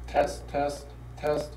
Test, test, test.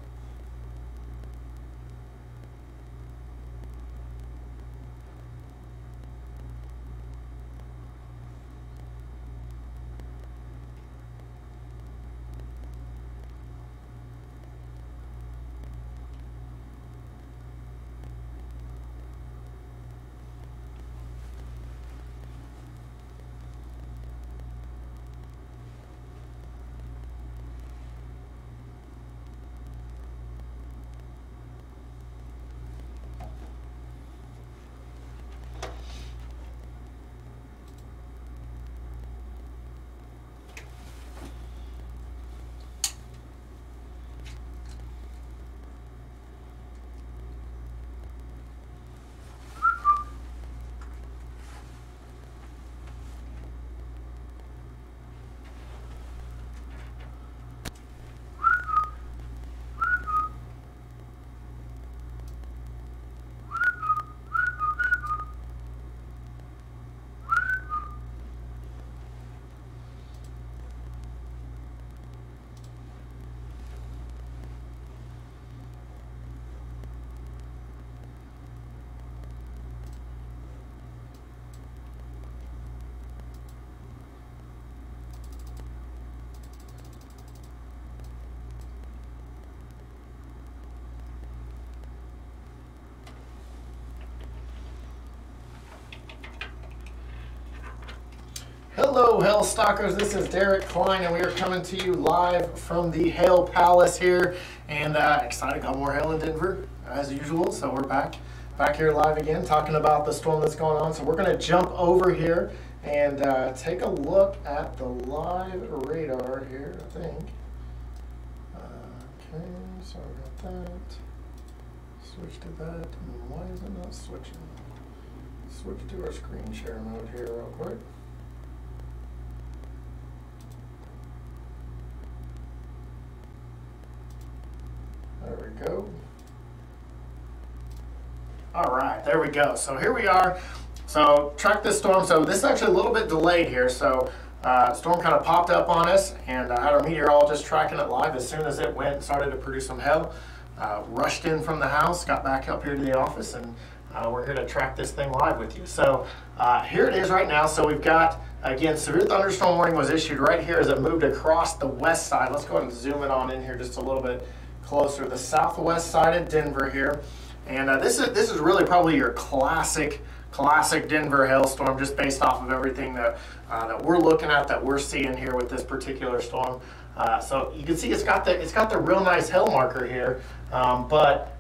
Hello, Hail Stalkers. This is Derek Klein, and we are coming to you live from the Hail Palace here. And excited, got more hail in Denver as usual. So we're back here live again, talking about the storm that's going on. So we're going to jump over here and take a look at the live radar here. I think. Okay, sorry about that. Switch to that. And why is it not switching? Switch to our screen share mode here real quick. There we go. All right, there we go. So here we are. So track this storm. So this is actually a little bit delayed here. So storm kind of popped up on us, and I had our meteorologist tracking it live as soon as it went and started to produce some hail. Rushed in from the house, got back up here to the office, and we're here to track this thing live with you. So here it is right now. So we've got, again, severe thunderstorm warning was issued right here as it moved across the west side. Let's go ahead and zoom it on in here just a little bit closer, the southwest side of Denver here. And this is really probably your classic Denver hailstorm, just based off of everything that we're looking at, that we're seeing here with this particular storm. So you can see it's got the real nice hail marker here, but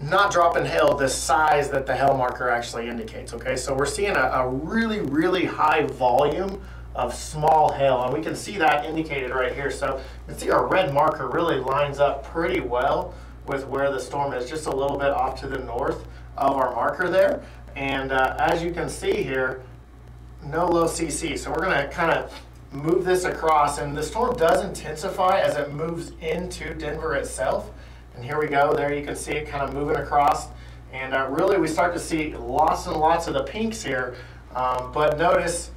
not dropping hail the size that the hail marker actually indicates. Okay, so we're seeing a really high volume of small hail, and we can see that indicated right here. So you can see our red marker really lines up pretty well with where the storm is, just a little bit off to the north of our marker there. And as you can see here, no low CC. So we're going to kind of move this across, and the storm does intensify as it moves into Denver itself. And here we go. There you can see it kind of moving across, and really we start to see lots and lots of the pinks here, but notice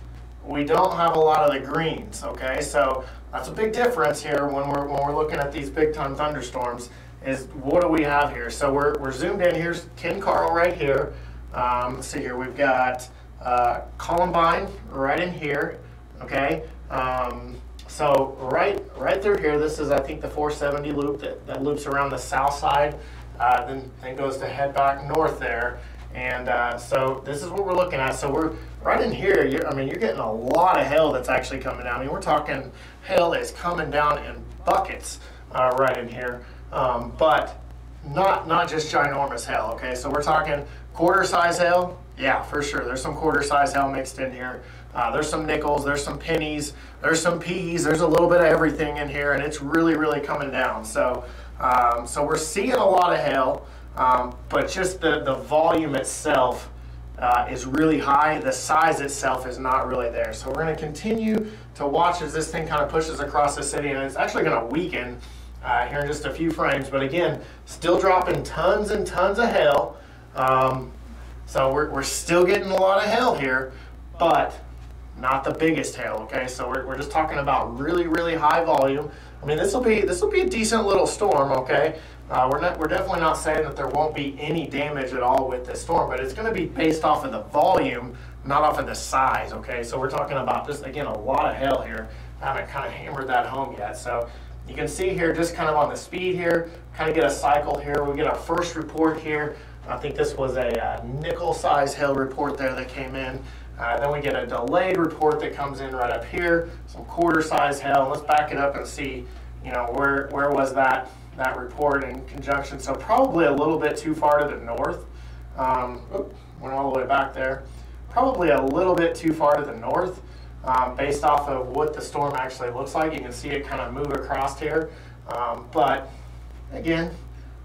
we don't have a lot of the greens. Okay, so that's a big difference here when we're looking at these big time thunderstorms. Is what do we have here? So we're zoomed in. Here's Ken Carl right here. Let's see here. We've got Columbine right in here. Okay, so right through here. This is, I think, the 470 loop that loops around the south side, then goes to head back north there. And so this is what we're looking at. So we're right in here. You're getting a lot of hail that's actually coming down. I mean, we're talking hail is coming down in buckets right in here, but not just ginormous hail. Okay, so we're talking quarter size hail. Yeah, for sure. There's some quarter size hail mixed in here. There's some nickels. There's some pennies. There's some peas. There's a little bit of everything in here, and it's really coming down. So so we're seeing a lot of hail. But just the volume itself is really high. The size itself is not really there. So we're going to continue to watch as this thing kind of pushes across the city, and it's actually going to weaken here in just a few frames. But again, still dropping tons and tons of hail. So we're still getting a lot of hail here, but not the biggest hail. Okay, so we're just talking about really high volume. I mean, this will be a decent little storm, okay? We're definitely not saying that there won't be any damage at all with this storm, but it's going to be based off of the volume, not off of the size, okay? So we're talking about just, again, a lot of hail here. I haven't kind of hammered that home yet. So you can see here, just kind of on the speed here, kind of get a cycle here. We get our first report here. I think this was a nickel size hail report there that came in. Then we get a delayed report that comes in right up here, some quarter size hail. Let's back it up and see, you know, where was that report in conjunction. So probably a little bit too far to the north. Went all the way back there. Probably a little bit too far to the north based off of what the storm actually looks like. You can see it kind of move across here. But again,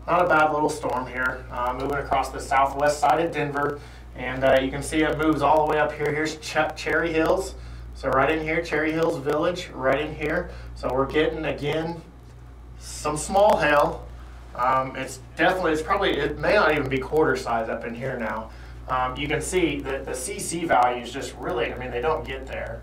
not a bad little storm here, moving across the southwest side of Denver. And you can see it moves all the way up here. Here's Cherry Hills. So right in here, Cherry Hills Village, right in here. So we're getting, again, some small hail. It may not even be quarter size up in here now. You can see that the CC values just really, I mean, they don't get there.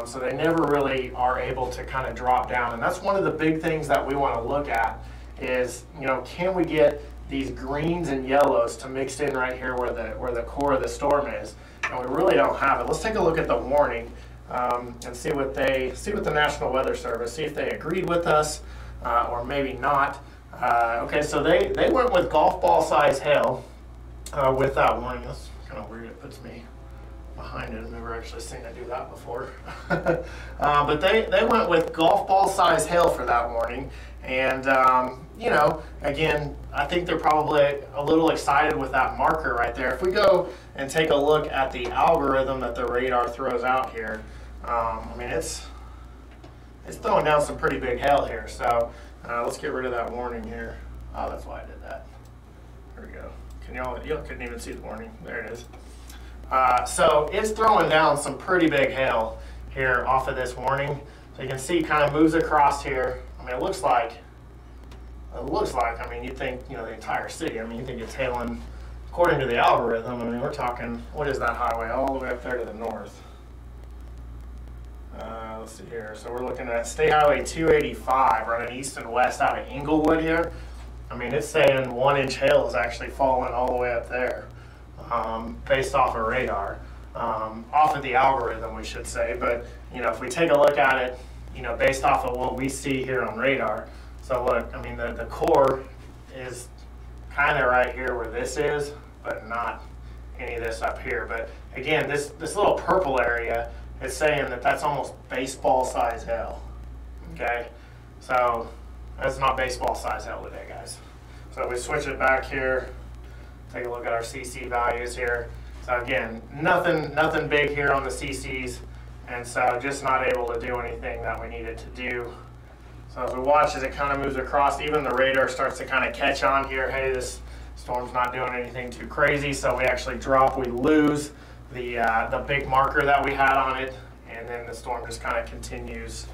So they never really are able to kind of drop down. And that's one of the big things that we want to look at is, you know, can we get these greens and yellows to mix in right here where the core of the storm is? And we really don't have it. Let's take a look at the warning and see what the National Weather Service, see if they agreed with us or maybe not. Okay, so they went with golf ball size hail with that warning. That's kind of weird. It puts me behind it. I've never actually seen it do that before. But they went with golf ball size hail for that warning. And, you know, again, I think they're probably a little excited with that marker right there. If we go and take a look at the algorithm that the radar throws out here, I mean, it's throwing down some pretty big hail here. So let's get rid of that warning here. Oh, that's why I did that. There we go. You couldn't even see the warning. There it is. So it's throwing down some pretty big hail here off of this warning. So you can see it kind of moves across here. I mean, it looks like, I mean, you think, you know, the entire city. I mean, you think it's hailing, according to the algorithm. I mean, we're talking, what is that highway? All the way up there to the north. Let's see here. So we're looking at State Highway 285 running east and west out of Inglewood here. I mean, it's saying 1 inch hail is actually falling all the way up there based off of radar, off of the algorithm, we should say. But, you know, if we take a look at it, you know, based off of what we see here on radar. So look, I mean, the core is kind of right here where this is, but not any of this up here. But again, this little purple area is saying that that's almost baseball size hail, okay? So that's not baseball size hail today, guys. So we switch it back here, take a look at our CC values here. So again, nothing big here on the CCs. And so just not able to do anything that we needed to do. So as we watch as it kind of moves across, even the radar starts to kind of catch on here. Hey, this storm's not doing anything too crazy. So we actually we lose the big marker that we had on it. And then the storm just kind of continues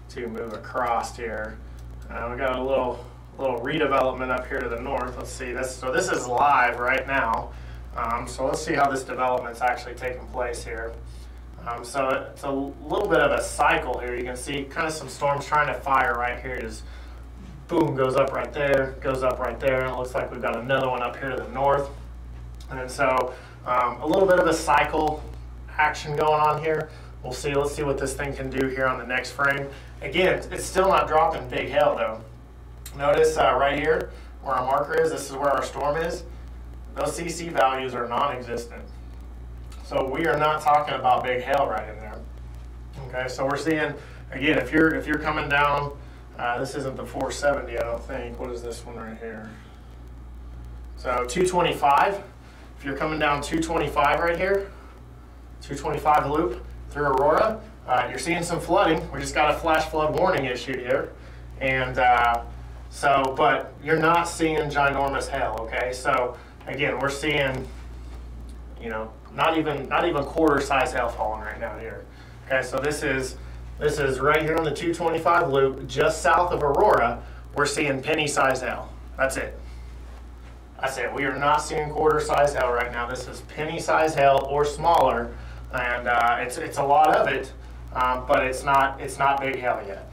to move across here. We got a little redevelopment up here to the north. Let's see this. So this is live right now. So let's see how this development's actually taking place here. So it's a little bit of a cycle here. You can see kind of some storms trying to fire right here. Just boom, goes up right there, goes up right there. And it looks like we've got another one up here to the north. And so a little bit of a cycle action going on here. We'll see. Let's see what this thing can do here on the next frame. Again, it's still not dropping big hail though. Notice right here where our marker is, this is where our storm is. Those CC values are non-existent. So we are not talking about big hail right in there. Okay, so we're seeing, again, if you're coming down, this isn't the 470, I don't think. What is this one right here? So 225. If you're coming down 225 right here, 225 loop through Aurora, you're seeing some flooding. We just got a flash flood warning issued here, and but you're not seeing ginormous hail. Okay, so again, we're seeing, you know, not even quarter size hail falling right now here. Okay, so this is right here on the 225 loop, just south of Aurora. We're seeing penny size hail. That's it. That's it. We are not seeing quarter size hail right now. This is penny size hail or smaller, and it's a lot of it, but it's not big hail yet.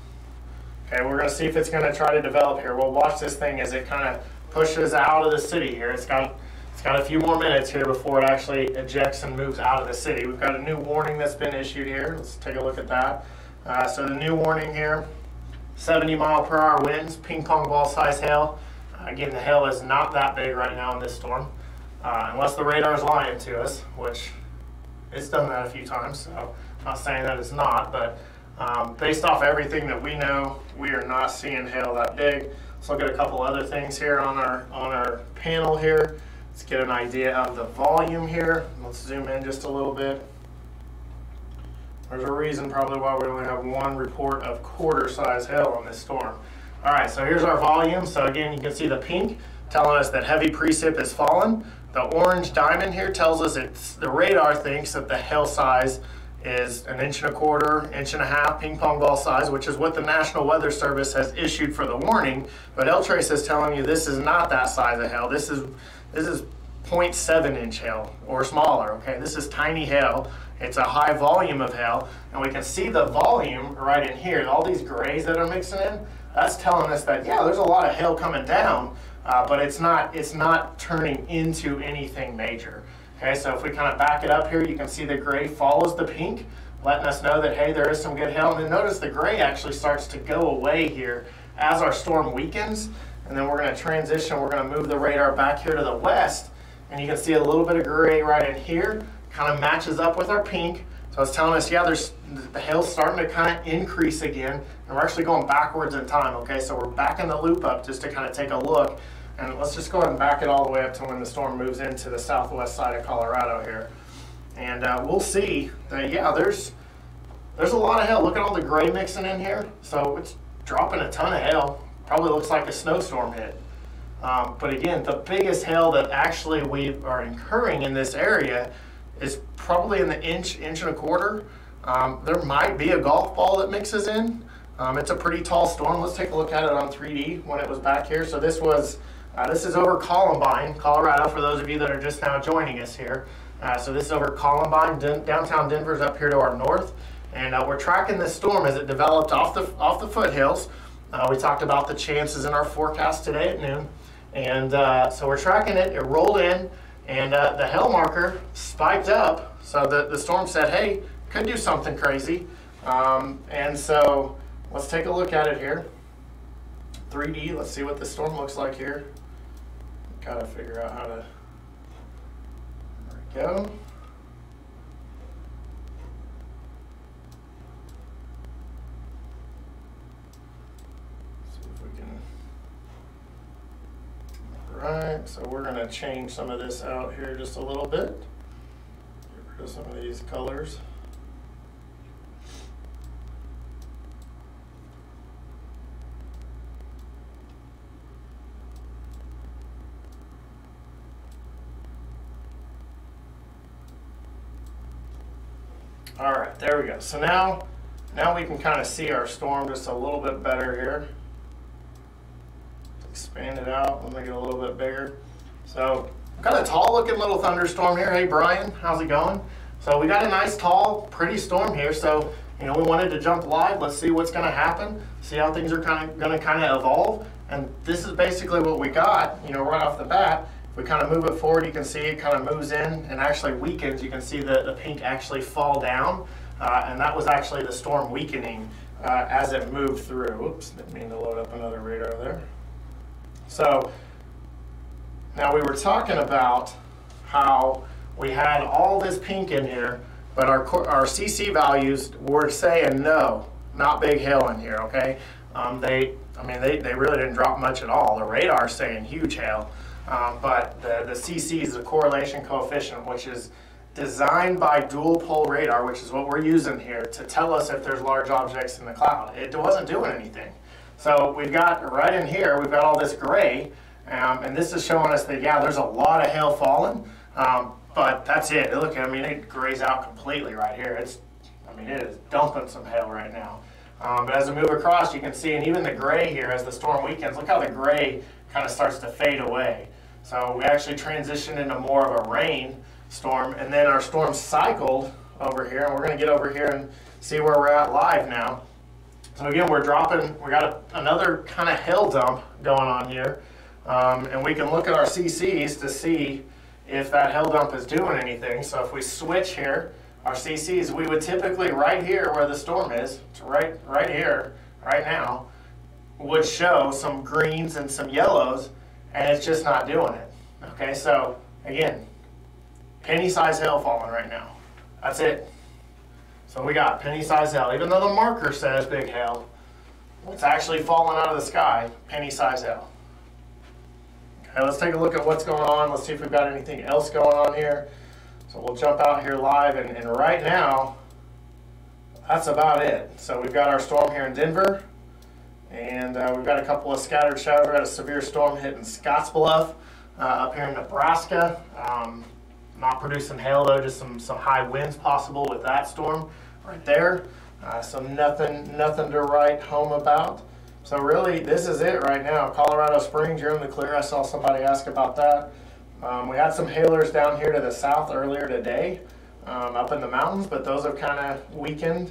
Okay, we're going to see if it's going to try to develop here. We'll watch this thing as it kind of pushes out of the city here. It's got a few more minutes here before it actually ejects and moves out of the city. We've got a new warning that's been issued here. Let's take a look at that. So the new warning here, 70-mile-per-hour winds, ping pong ball size hail. Again, the hail is not that big right now in this storm, unless the radar is lying to us, which it's done that a few times. So I'm not saying that it's not, but based off everything that we know, we are not seeing hail that big. Let's look at a couple other things here on our panel here. Let's get an idea of the volume here. Let's zoom in just a little bit. There's a reason probably why we only have one report of quarter-size hail on this storm. All right, so here's our volume. So again, you can see the pink telling us that heavy precip has fallen. The orange diamond here tells us the radar thinks that the hail size is 1.25 inches, 1.5 inches ping pong ball size, which is what the National Weather Service has issued for the warning. But LTRACE is telling you this is not that size of hail. This is 0.7 inch hail or smaller. Okay, this is tiny hail. It's a high volume of hail, and we can see the volume right in here. All these grays that are mixing in, that's telling us that yeah, there's a lot of hail coming down, but it's not turning into anything major. Okay, so if we kind of back it up here, you can see the gray follows the pink, letting us know that hey, there is some good hail. And then notice the gray actually starts to go away here as our storm weakens, and then we're going to transition. We're going to move the radar back here to the west, and you can see a little bit of gray right in here. Kind of matches up with our pink. So it's telling us, yeah, the hail's starting to kind of increase again, and we're actually going backwards in time, okay? So we're backing the loop up just to kind of take a look, and let's just go ahead and back it all the way up to when the storm moves into the southwest side of Colorado here. And we'll see that, yeah, there's a lot of hail. Look at all the gray mixing in here. So it's dropping a ton of hail. Probably looks like a snowstorm hit. But again, the biggest hail that actually we are incurring in this area is probably in the inch and a quarter. There might be a golf ball that mixes in. It's a pretty tall storm. Let's take a look at it on 3D when it was back here. So this is over Columbine, Colorado, for those of you that are just now joining us here. So this is over Columbine. Downtown Denver's up here to our north, and we're tracking this storm as it developed off the foothills. We talked about the chances in our forecast today at noon, and so we're tracking it. It rolled in. And the hail marker spiked up, so the storm said, hey, could do something crazy. And so let's take a look at it here. 3D, let's see what the storm looks like here. Gotta figure out how to, there we go. Right, so we're going to change some of this out here just a little bit. Get rid of some of these colors. All right, there we go. So now we can kind of see our storm just a little bit better here. Expand it out, we'll make it a little bit bigger. So got a tall looking little thunderstorm here. Hey Brian, how's it going? So we got a nice tall pretty storm here. So we wanted to jump live. Let's see what's going to happen, see how things are going to evolve. And this is basically what we got right off the bat. If we kind of move it forward, you can see it kind of moves in and actually weakens. You can see the pink actually fall down, and that was actually the storm weakening as it moved through. Oops, didn't mean to load up another radar there. So now we were talking about how we had all this pink in here, but our CC values were saying no, not big hail in here, okay? They really didn't drop much at all. The radar is saying huge hail, but the CC is the correlation coefficient, which is designed by dual pole radar, which is what we're using here to tell us if there's large objects in the cloud. It wasn't doing anything. So we've got right in here, we've got all this gray, and this is showing us that, yeah, there's a lot of hail falling, but that's it. Look, it grays out completely right here. It is dumping some hail right now. But as we move across, you can see, and even the gray here as the storm weakens, look how the gray kind of starts to fade away. So we actually transitioned into more of a rain storm, and then our storm cycled over here, and we're going to get over here and see where we're at live now. So again, we got another kind of hail dump going on here. And we can look at our CCs to see if that hail dump is doing anything. So if we switch here, our CCs, we would typically right here where the storm is, right here, right now, would show some greens and some yellows, and it's just not doing it. Okay, so again, penny-sized hail falling right now. That's it. So we got penny-sized hail. Even though the marker says big hail, it's actually falling out of the sky, penny-sized hail. Okay, let's take a look at what's going on. Let's see if we've got anything else going on here. So we'll jump out here live, and right now, that's about it. So we've got our storm here in Denver, and we've got a couple of scattered showers. We've got a severe storm hitting Scottsbluff up here in Nebraska. Not producing hail though, just some high winds possible with that storm right there. So nothing to write home about. So really, this is it right now. Colorado Springs, you're in the clear. I saw somebody ask about that. We had some hailers down here to the south earlier today, up in the mountains, but those have kind of weakened.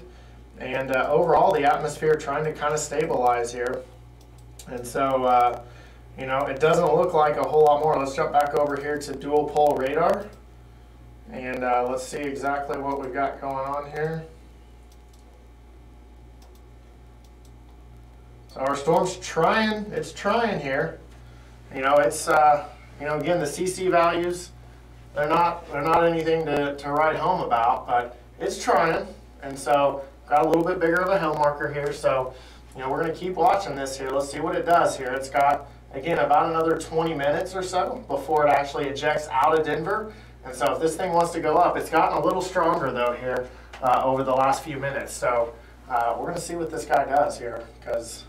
And overall, the atmosphere trying to kind of stabilize here. And so, you know, it doesn't look like a whole lot more. Let's jump back over here to dual pole radar. And let's see exactly what we've got going on here. So our storm's trying, it's trying here. You know, it's, you know, again, the CC values, they're not anything to write home about, but it's trying. And so got a little bit bigger of a hail marker here. So, you know, we're going to keep watching this here. Let's see what it does here. It's got, again, about another 20 minutes or so before it actually ejects out of Denver. And so if this thing wants to go up, it's gotten a little stronger though here over the last few minutes. So we're going to see what this guy does here, because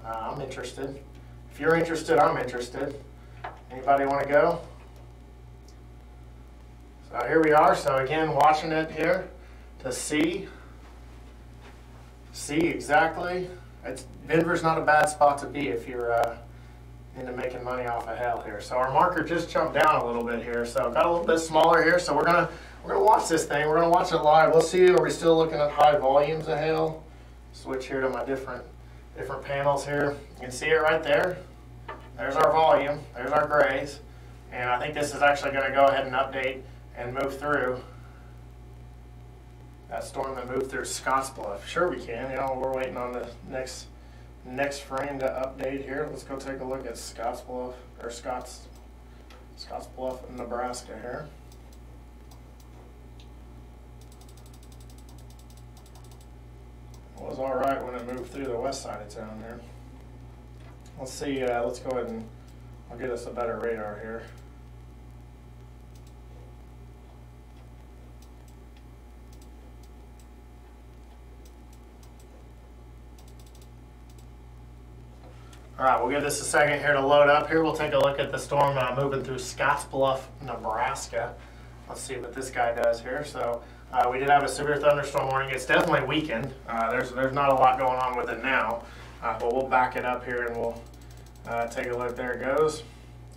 I'm interested. If you're interested, I'm interested. Anybody want to go? So here we are. So again, watching it here to see exactly. Denver's not a bad spot to be if you're into making money off of hail here. So our marker just jumped down a little bit here. So got a little bit smaller here. So we're gonna watch this thing. We're gonna watch it live. Let's see. Are we still looking at high volumes of hail? Switch here to my different panels here. You can see it right there. There's our volume. There's our grays. And I think this is actually going to go ahead and update and move through that storm that moved through Scottsbluff. Sure we can. You know, we're waiting on the next frame to update here. Let's go take a look at Scottsbluff, or Scottsbluff, Nebraska here. It was all right when it moved through the west side of town here. Let's see, let's go ahead and I'll get us a better radar here. All right, we'll give this a second here to load up here. We'll take a look at the storm moving through Scottsbluff, Nebraska. Let's see what this guy does here. So we did have a severe thunderstorm warning. It's definitely weakened. There's not a lot going on with it now, but we'll back it up here and we'll take a look. There it goes.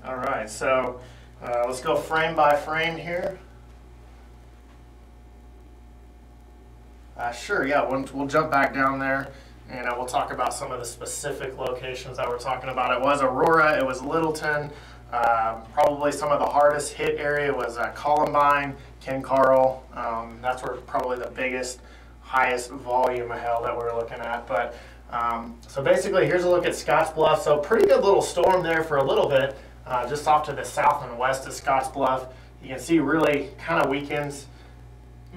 All right, so let's go frame by frame here. Sure, yeah, we'll jump back down there and we'll talk about some of the specific locations that we're talking about. It was Aurora, it was Littleton. Probably some of the hardest hit area was Columbine, Ken Carl. That's where probably the biggest, highest volume of hail that we're looking at. But so basically, here's a look at Scottsbluff. So pretty good little storm there for a little bit, just off to the south and west of Scottsbluff. You can see really kind of weakens.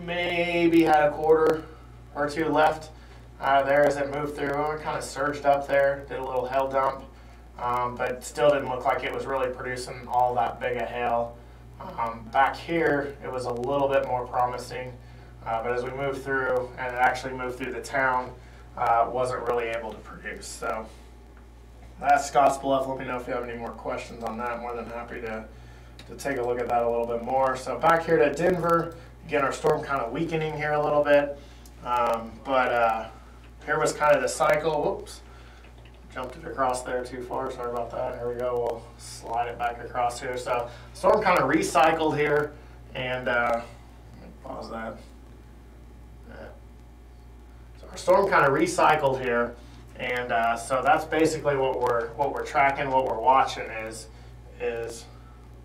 Maybe had a quarter or two left there as it moved through. It kind of surged up there, did a little hail dump. But still didn't look like it was really producing all that big a hail. Back here, it was a little bit more promising, but as we moved through, and it actually moved through the town, wasn't really able to produce. So that's Scottsbluff. Let me know if you have any more questions on that. I'm more than happy to take a look at that a little bit more. So back here to Denver, again, our storm kind of weakening here a little bit, but here was kind of the cycle. Whoops. Jumped it across there too far, sorry about that. Here we go, we'll slide it back across here. So storm kind of recycled here, and let me pause that. So our storm kind of recycled here, And so that's basically what we're tracking, what we're watching is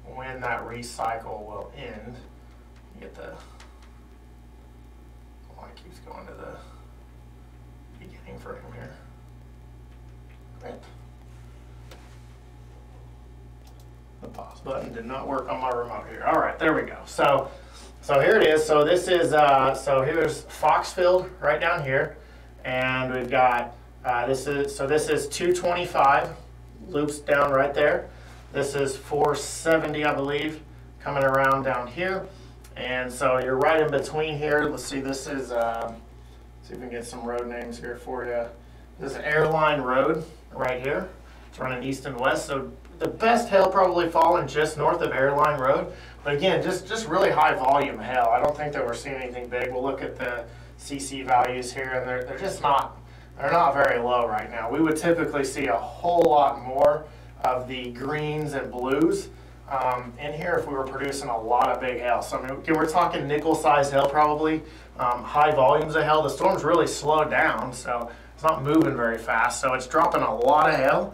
when that recycle will end. You get the line keeps going to the beginning frame here. Great. The pause button did not work on my remote here. All right, there we go. So here it is. So this is so here's Foxfield right down here, and we've got this is 225 loops down right there. This is 470, I believe, coming around down here, and so you're right in between here. Let's see. This is see if we can get some road names here for you. This is Airline Road right here. It's running east and west. So the best hail probably falling just north of Airline Road. But again, just really high volume hail. I don't think that we're seeing anything big. We'll look at the CC values here, and they're just not, they're not very low right now. We would typically see a whole lot more of the greens and blues in here if we were producing a lot of big hail. So I mean, again, we're talking nickel-sized hail probably, high volumes of hail. The storm's really slowed down, so it's not moving very fast. So it's dropping a lot of hail,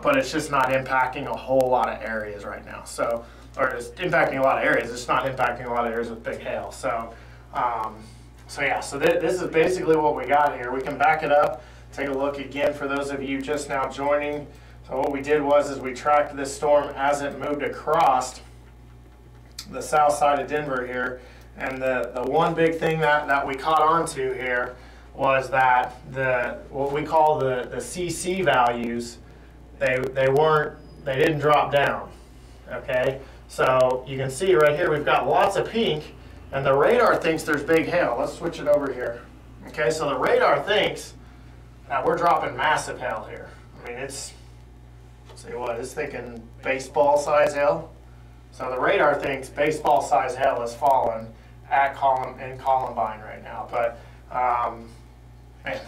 but it's just not impacting a whole lot of areas right now. So, or it's impacting a lot of areas. It's not impacting a lot of areas with big hail. So, this is basically what we got here. We can back it up, take a look again for those of you just now joining. So what we did was we tracked this storm as it moved across the south side of Denver here. And the one big thing that we caught on to here was that what we call the CC values, they didn't drop down. Okay, so you can see right here we've got lots of pink, and the radar thinks there's big hail. Let's switch it over here. Okay, so the radar thinks that we're dropping massive hail here. I mean, it's thinking baseball size hail. So the radar thinks baseball size hail is falling at Columbine right now, but man,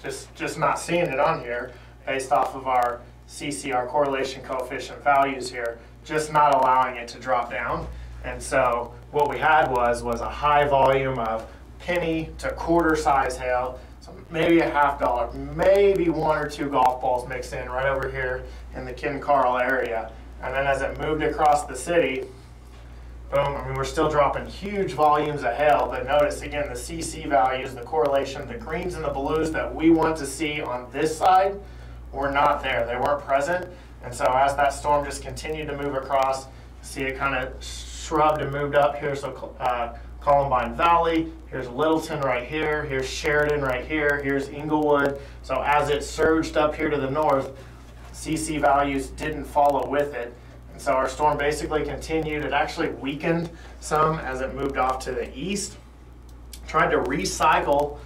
just not seeing it on here based off of our CC, our correlation coefficient values here, just not allowing it to drop down. And so what we had was a high volume of penny to quarter size hail, so maybe a $50, maybe 1 or 2 golf balls mixed in right over here in the Ken Carl area. And then as it moved across the city, boom, I mean, we're still dropping huge volumes of hail, but notice again the CC values, the correlation, the greens and the blues that we want to see on this side were not there. They weren't present. And so as that storm just continued to move across, see it kind of shrubbed and moved up here. So Columbine Valley, here's Littleton right here, here's Sheridan right here, here's Inglewood. So as it surged up here to the north, CC values didn't follow with it. And so our storm basically continued. It actually weakened some as it moved off to the east, tried to recycle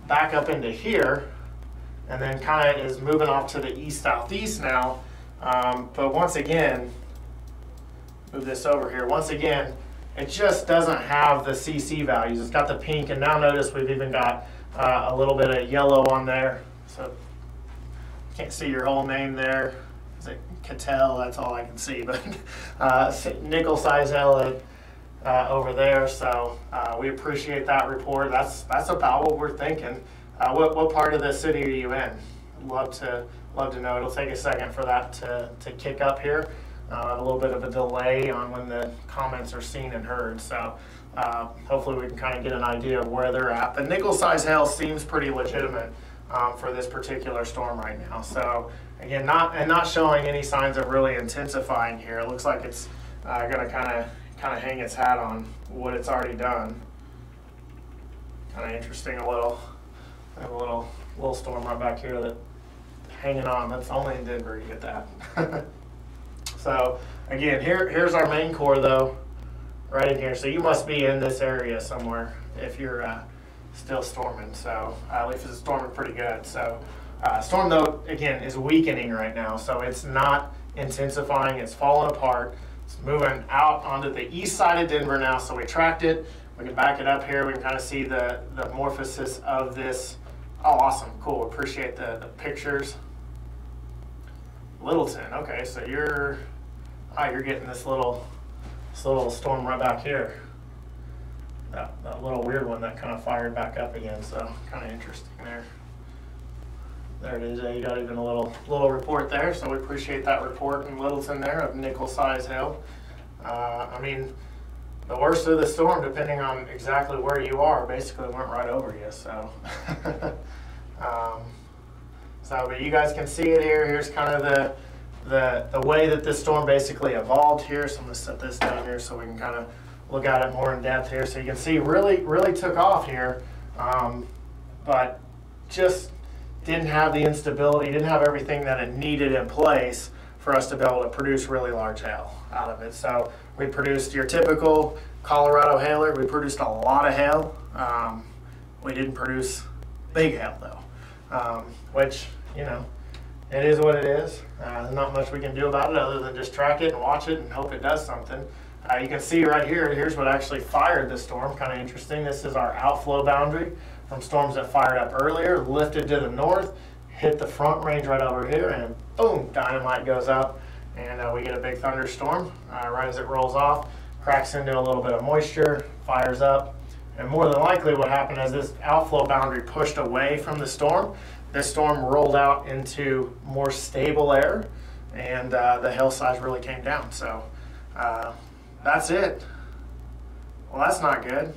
back up into here, and then kind of is moving off to the east-southeast now. But once again, move this over here. Once again, it just doesn't have the CC values. It's got the pink, and now notice we've even got a little bit of yellow on there. So can't see your whole name there. Is it Cattell? That's all I can see. But nickel size hail over there. So we appreciate that report. That's about what we're thinking. What part of the city are you in? I'd love to know. It'll take a second for that to kick up here. A little bit of a delay on when the comments are seen and heard. So hopefully we can kind of get an idea of where they're at. The nickel size hail seems pretty legitimate for this particular storm right now. So again, not showing any signs of really intensifying here. It looks like it's going to kind of hang its hat on what it's already done. Kind of interesting. I have a little storm right back here that hanging on. That's only in Denver you get that. So again, here's our main core though, right in here. So you must be in this area somewhere if you're still storming. So at least it's storming pretty good. So storm though, again, is weakening right now. So it's not intensifying, it's falling apart. It's moving out onto the east side of Denver now. So we tracked it. We can back it up here. We can kind of see the morphosis of this. Oh, awesome, cool, appreciate the pictures. Littleton, okay, so you're getting this little storm right back here. That little weird one that kind of fired back up again, so kind of interesting there. There it is. You got even a little report there, so we appreciate that report in Littleton there of nickel-size hail. I mean, the worst of the storm, depending on exactly where you are, basically went right over you. So, but you guys can see it here. Here's kind of the way that this storm basically evolved here. So I'm going to set this down here so we can kind of look at it more in depth here. So you can see really took off here, but just didn't have the instability, didn't have everything that it needed in place for us to be able to produce really large hail out of it. So we produced your typical Colorado hailer. We produced a lot of hail. We didn't produce big hail though, which, you know, it is what it is. There's not much we can do about it other than just track it and watch it and hope it does something. You can see right here, here's what actually fired the storm. Kind of interesting. This is our outflow boundary from storms that fired up earlier, lifted to the north, hit the front range right over here, and boom, dynamite goes up, and we get a big thunderstorm. Right as it rolls off, cracks into a little bit of moisture, fires up, and more than likely what happened is this outflow boundary pushed away from the storm. This storm rolled out into more stable air, and the hail size really came down. So that's it. Well, that's not good.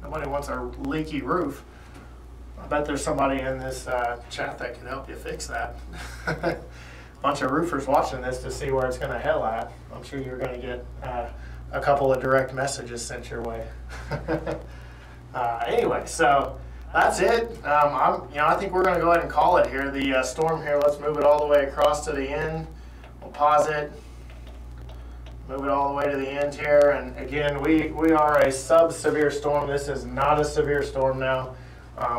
Nobody wants a leaky roof. I bet there's somebody in this chat that can help you fix that. Bunch of roofers watching this to see where it's going to hail at. I'm sure you're going to get a couple of direct messages sent your way. Anyway, so that's it. I think we're going to go ahead and call it here. The storm here, let's move it all the way across to the end. We'll pause it. Move it all the way to the end here. And again, we are a sub-severe storm. This is not a severe storm now.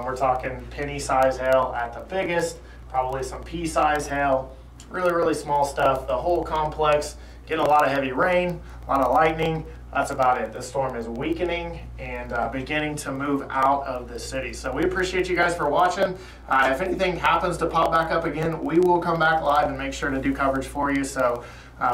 We're talking penny-size hail at the biggest, probably some pea-size hail, really small stuff. The whole complex, getting a lot of heavy rain, a lot of lightning. That's about it. The storm is weakening and beginning to move out of the city. So we appreciate you guys for watching. If anything happens to pop back up again, we will come back live and make sure to do coverage for you. So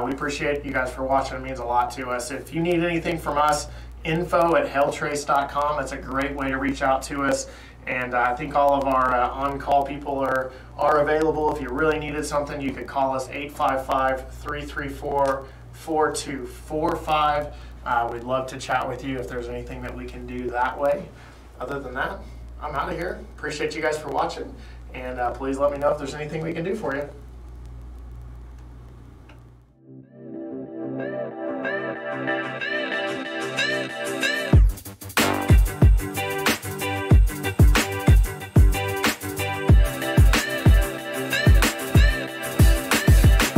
we appreciate you guys for watching. It means a lot to us. If you need anything from us, info@hailtrace.com. That's a great way to reach out to us. And I think all of our on-call people are available. If you really needed something, you could call us 855-334-4245. We'd love to chat with you if there's anything that we can do that way. Other than that, I'm out of here. Appreciate you guys for watching. And please let me know if there's anything we can do for you.